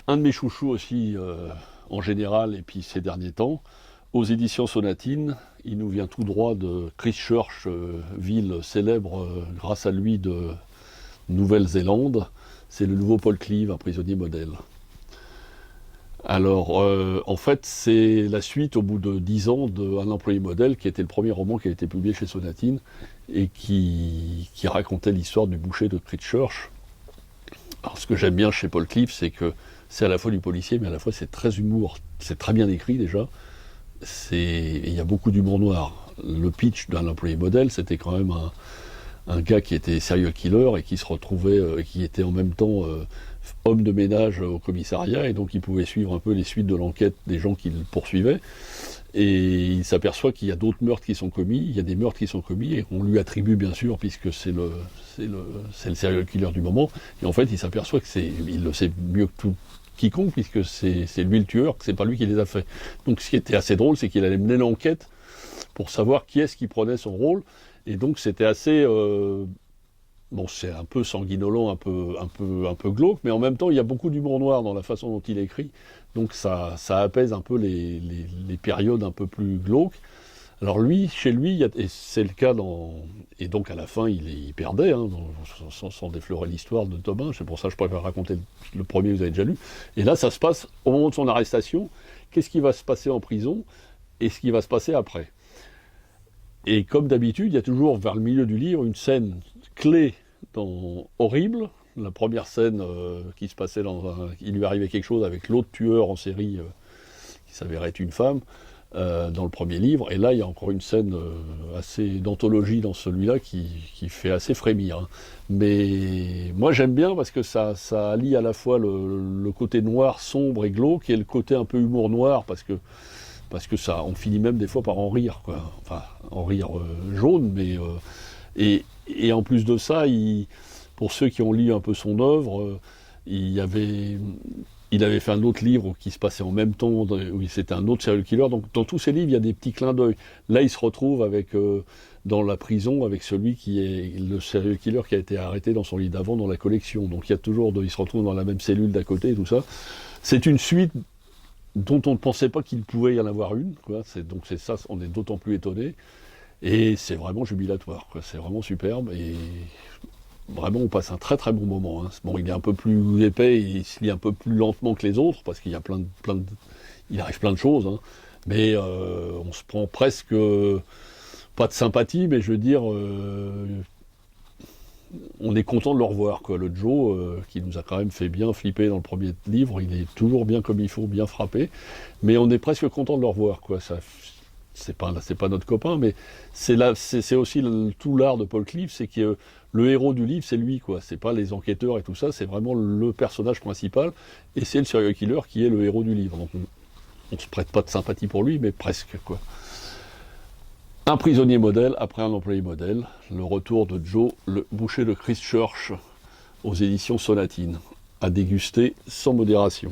Un de mes chouchous aussi, en général, et puis ces derniers temps, aux éditions Sonatine, il nous vient tout droit de Christchurch, ville célèbre grâce à lui de Nouvelle-Zélande. C'est le nouveau Paul Cleave, un prisonnier modèle. Alors, en fait, c'est la suite, au bout de 10 ans, d'Un employé modèle, qui était le premier roman qui a été publié chez Sonatine, et qui racontait l'histoire du boucher de Christchurch. Alors, ce que j'aime bien chez Paul Cleave, c'est que c'est à la fois du policier, mais à la fois c'est très humour, c'est très bien écrit déjà. Il y a beaucoup d'humour noir. Le pitch d'Un employé modèle, c'était quand même un gars qui était serial killer et qui se retrouvait, qui était en même temps homme de ménage au commissariat, et donc il pouvait suivre un peu les suites de l'enquête des gens qui le poursuivaient. Et il s'aperçoit qu'il y a d'autres meurtres qui sont commis, il y a des meurtres qui sont commis, et on lui attribue bien sûr, puisque c'est le serial killer du moment, et en fait il s'aperçoit il le sait mieux que quiconque, puisque c'est lui le tueur, que c'est pas lui qui les a fait. Donc ce qui était assez drôle, c'est qu'il allait mener l'enquête pour savoir qui est-ce qui prenait son rôle, et donc c'était assez... bon, c'est un peu sanguinolent, un peu glauque, mais en même temps il y a beaucoup d'humour noir dans la façon dont il écrit, donc ça apaise un peu les périodes un peu plus glauques. Alors chez lui, et c'est le cas et donc à la fin il perdait, hein, sans déflorer l'histoire de Tobin, c'est pour ça que je préfère raconter le premier, vous avez déjà lu. Et là ça se passe au moment de son arrestation, qu'est-ce qui va se passer en prison, et ce qui va se passer après. Et comme d'habitude, il y a toujours vers le milieu du livre une scène clé horrible. La première scène qui se passait il lui arrivait quelque chose avec l'autre tueur en série qui s'avérait être une femme, dans le premier livre, et là il y a encore une scène assez d'anthologie dans celui-là qui fait assez frémir, hein. Mais moi j'aime bien parce que ça allie à la fois le côté noir, sombre et glauque, et le côté un peu humour noir, parce que ça, on finit même des fois par en rire, quoi. Enfin, en rire jaune, mais... et en plus de ça, pour ceux qui ont lu un peu son œuvre, il avait fait un autre livre qui se passait en même temps, où c'était un autre serial killer. Donc dans tous ces livres, il y a des petits clins d'œil. Là, il se retrouve dans la prison avec celui qui est le serial killer qui a été arrêté dans son livre d'avant, dans la collection. Donc il y a il se retrouve dans la même cellule d'à côté et tout ça. C'est une suite dont on ne pensait pas qu'il pouvait y en avoir une, quoi. Donc c'est ça, on est d'autant plus étonné. Et c'est vraiment jubilatoire, quoi. C'est vraiment superbe, et vraiment on passe un très très bon moment, hein. Bon, il est un peu plus épais, il se lit un peu plus lentement que les autres, parce qu'il y a il arrive plein de choses, hein. Mais on se prend presque, pas de sympathie, mais je veux dire, on est content de le revoir, quoi. Le Joe, qui nous a quand même fait bien flipper dans le premier livre, il est toujours bien comme il faut, bien frappé, mais on est presque content de le revoir, quoi. C'est pas notre copain, mais c'est aussi tout l'art de Paul Cleave, c'est que le héros du livre, c'est lui, quoi. C'est pas les enquêteurs et tout ça, c'est vraiment le personnage principal, et c'est le serial killer qui est le héros du livre. Donc on se prête pas de sympathie pour lui, mais presque, quoi. Un prisonnier modèle après un employé modèle, le retour de Joe, le boucher de Christchurch, aux éditions Sonatine, à déguster sans modération.